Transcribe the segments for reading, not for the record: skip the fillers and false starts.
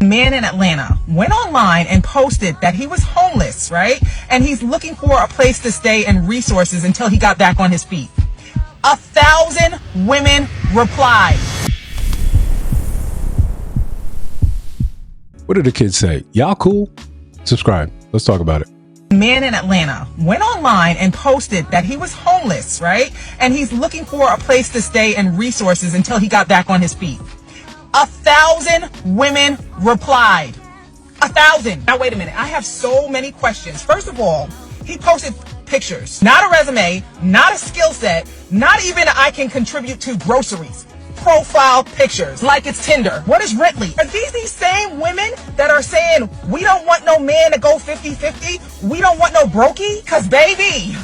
Man in Atlanta went online and posted that he was homeless, right? And he's looking for a place to stay and resources until he got back on his feet. 1,000 women replied. What did the kids say? Y'all cool? Subscribe. Let's talk about it. Man in Atlanta went online and posted that he was homeless, right? And he's looking for a place to stay and resources until he got back on his feet. 1,000 women replied. 1,000. Now, wait a minute. I have so many questions. First of all, he posted pictures, not a resume, not a skill set, not even I can contribute to groceries. Profile pictures, like it's Tinder. What is Ridley? Are these same women that are saying, we don't want no man to go 50-50? We don't want no brokey? Cause baby,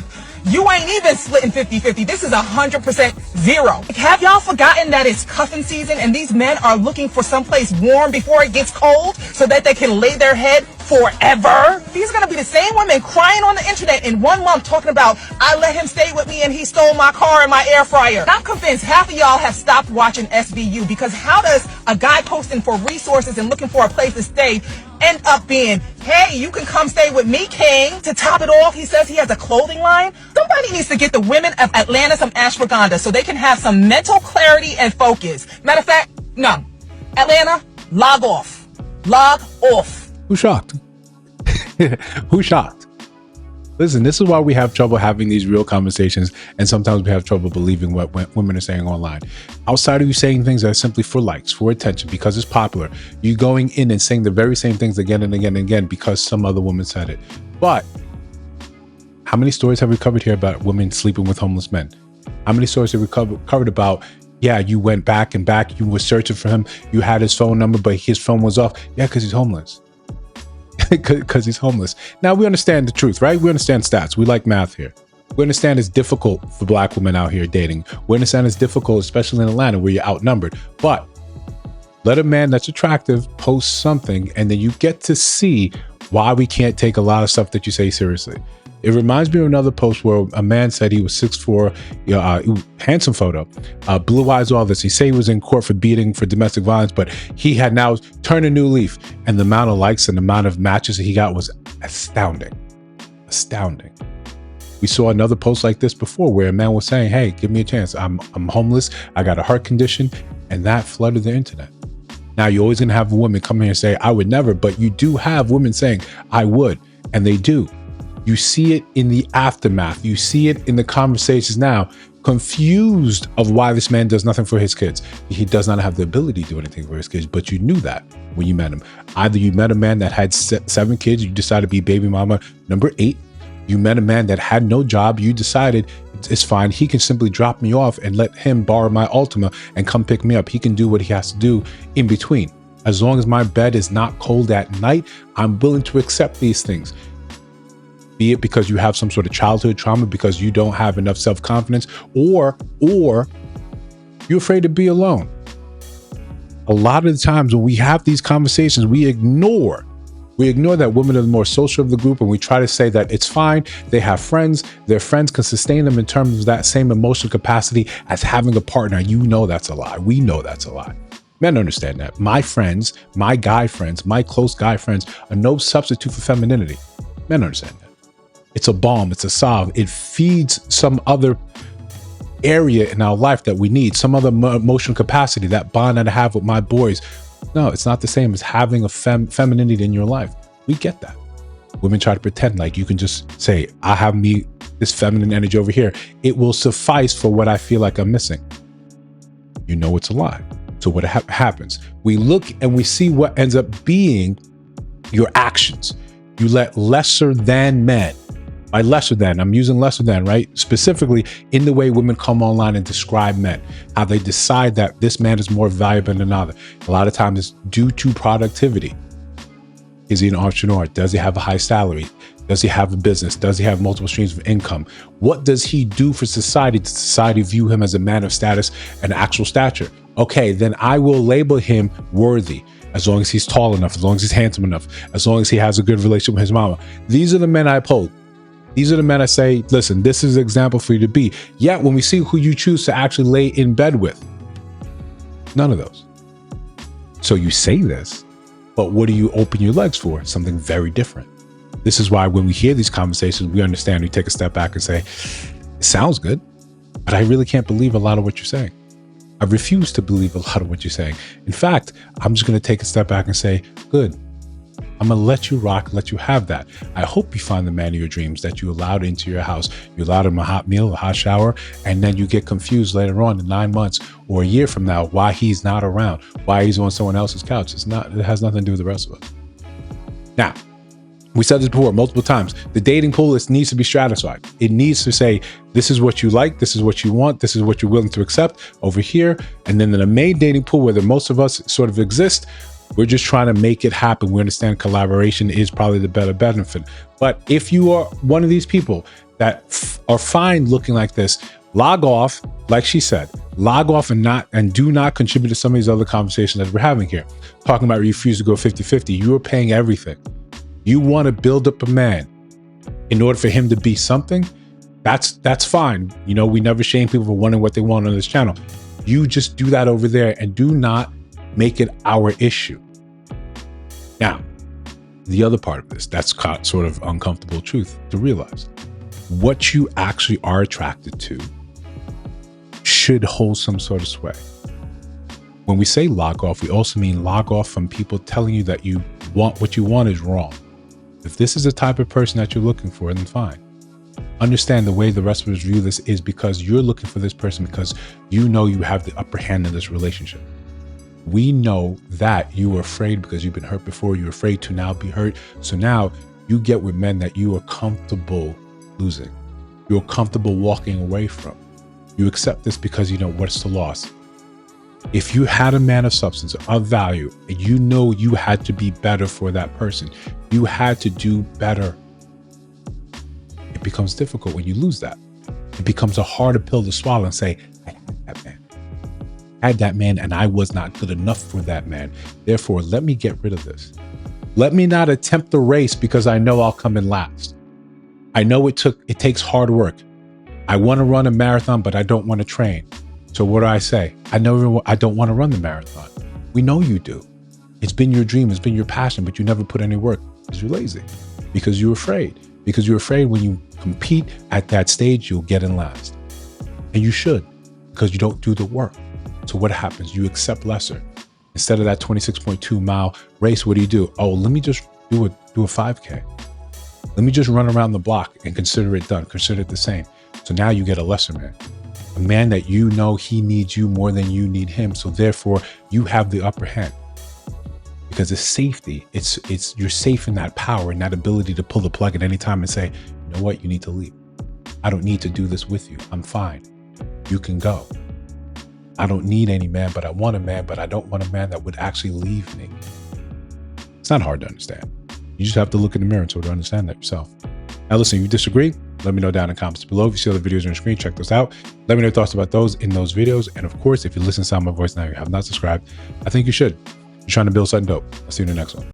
you ain't even splitting 50-50. This is 100% zero. Have y'all forgotten that it's cuffing season and these men are looking for someplace warm before it gets cold so that they can lay their head forever? These are gonna be the same women crying on the internet in 1 month talking about, I let him stay with me and he stole my car and my air fryer. I'm convinced half of y'all have stopped watching SVU, because how does a guy posting for resources and looking for a place to stay end up being, hey, you can come stay with me, king? To top it off, he says he has a clothing line. Somebody needs to get the women of Atlanta some ashwagandha so they can have some mental clarity and focus. Matter of fact, no. Atlanta, log off. Log off. Who's shocked? Who's shocked? Listen, this is why we have trouble having these real conversations, and sometimes we have trouble believing what women are saying online. Outside of you saying things that are simply for likes, for attention, because it's popular, you going in and saying the very same things again and again and again because some other woman said it. But how many stories have we covered here about women sleeping with homeless men? How many stories have we covered about, yeah, you went back and back, you were searching for him, you had his phone number, but his phone was off. Yeah, because he's homeless. Because he's homeless. Now, we understand the truth, right? We understand stats. We like math here. We understand it's difficult for black women out here dating. We understand it's difficult, especially in Atlanta where you're outnumbered. But let a man that's attractive post something, and then you get to see why we can't take a lot of stuff that you say seriously. It reminds me of another post where a man said he was 6'4", handsome photo, blue eyes, all this. He said he was in court for beating for domestic violence, but he had now turned a new leaf. And the amount of likes and the amount of matches that he got was astounding. Astounding. We saw another post like this before where a man was saying, hey, give me a chance. I'm homeless. I got a heart condition. And that flooded the internet. Now, you're always going to have a woman come here and say, I would never. But you do have women saying, I would. And they do. You see it in the aftermath. You see it in the conversations now, confused of why this man does nothing for his kids. He does not have the ability to do anything for his kids, but you knew that when you met him. Either you met a man that had 7 kids, you decided to be baby mama number 8. You met a man that had no job. You decided it's fine. He can simply drop me off and let him borrow my Altima and come pick me up. He can do what he has to do in between. As long as my bed is not cold at night, I'm willing to accept these things. Be it because you have some sort of childhood trauma, because you don't have enough self-confidence, or you're afraid to be alone. A lot of the times when we have these conversations, we ignore that women are the more social of the group, and we try to say that it's fine. They have friends. Their friends can sustain them in terms of that same emotional capacity as having a partner. You know that's a lie. We know that's a lie. Men understand that. My friends, my guy friends, my close guy friends are no substitute for femininity. Men understand that. It's a balm. It's a salve. It feeds some other area in our life that we need, some other emotional capacity, that bond that I have with my boys. No, it's not the same as having a femininity in your life. We get that. Women try to pretend like you can just say, I have this feminine energy over here. It will suffice for what I feel like I'm missing. You know it's a lie. So what happens? We look and we see what ends up being your actions. You let lesser than men. By lesser than, I'm using lesser than, right? Specifically in the way women come online and describe men, how they decide that this man is more valuable than another. A lot of times it's due to productivity. Is he an entrepreneur? Does he have a high salary? Does he have a business? Does he have multiple streams of income? What does he do for society? Does society view him as a man of status and actual stature? Okay, then I will label him worthy. As long as he's tall enough, as long as he's handsome enough, as long as he has a good relationship with his mama. These are the men I uphold. These are the men I say, listen, this is an example for you to be. Yet when we see who you choose to actually lay in bed with, none of those. So you say this, But what do you open your legs for? Something very different. This is why when we hear these conversations, we understand, we take a step back and say, it sounds good, but I really can't believe a lot of what you're saying. I refuse to believe a lot of what you're saying. In fact, I'm just going to take a step back and say, good. I'm going to let you rock, let you have that. I hope you find the man of your dreams that you allowed into your house. You allowed him a hot meal, a hot shower, and then you get confused later on in 9 months or a year from now why he's not around, why he's on someone else's couch. It has nothing to do with the rest of us. Now, we said this before multiple times. The dating pool needs to be stratified. It needs to say, this is what you like, this is what you want, this is what you're willing to accept over here. And then in the main dating pool where most of us sort of exist, we're just trying to make it happen. We understand collaboration is probably the better benefit. But if you are one of these people that are fine looking like this, log off, like she said, log off and do not contribute to some of these other conversations that we're having here. Talking about refuse to go 50-50. You are paying everything. You want to build up a man in order for him to be something. That's fine. You know, we never shame people for wanting what they want on this channel. You just do that over there and do not make it our issue. Now, the other part of this, that's sort of uncomfortable truth to realize. What you actually are attracted to should hold some sort of sway. When we say log off, we also mean log off from people telling you that you want what you want is wrong. If this is the type of person that you're looking for, then fine. Understand the way the rest of us view this is because you're looking for this person because you know you have the upper hand in this relationship. We know that you are afraid because you've been hurt before. You're afraid to now be hurt. So now you get with men that you are comfortable losing. You're comfortable walking away from. You accept this because you know what's the loss. If you had a man of substance, of value, and you know you had to be better for that person, you had to do better. It becomes difficult when you lose that. It becomes a harder pill to swallow and say, I had that man. I had that man and I was not good enough for that man. Therefore, let me get rid of this. Let me not attempt the race because I know I'll come in last. I know it takes hard work. I want to run a marathon, but I don't want to train. So what do I say? I don't want to run the marathon. We know you do. It's been your dream. It's been your passion, but you never put any work because you're lazy, because you're afraid, because you're afraid when you compete at that stage, you'll get in last. And you should, because you don't do the work. So what happens? You accept lesser. Instead of that 26.2 mile race, what do? Oh, let me just do a 5K. Let me just run around the block and consider it done. Consider it the same. So now you get a lesser man. A man that you know he needs you more than you need him. So therefore you have the upper hand. Because it's safety. You're safe in that power and that ability to pull the plug at any time and say, you know what, you need to leave. I don't need to do this with you. I'm fine. You can go. I don't need any man, but I want a man, but I don't want a man that would actually leave me. It's not hard to understand. You just have to look in the mirror and sort of understand that yourself. Now listen, if you disagree, let me know down in the comments below. If you see other videos on your screen, check those out. Let me know your thoughts about those in those videos. And of course, if you listen to sound of my voice now, you have not subscribed, I think you should. You're trying to build something dope. I'll see you in the next one.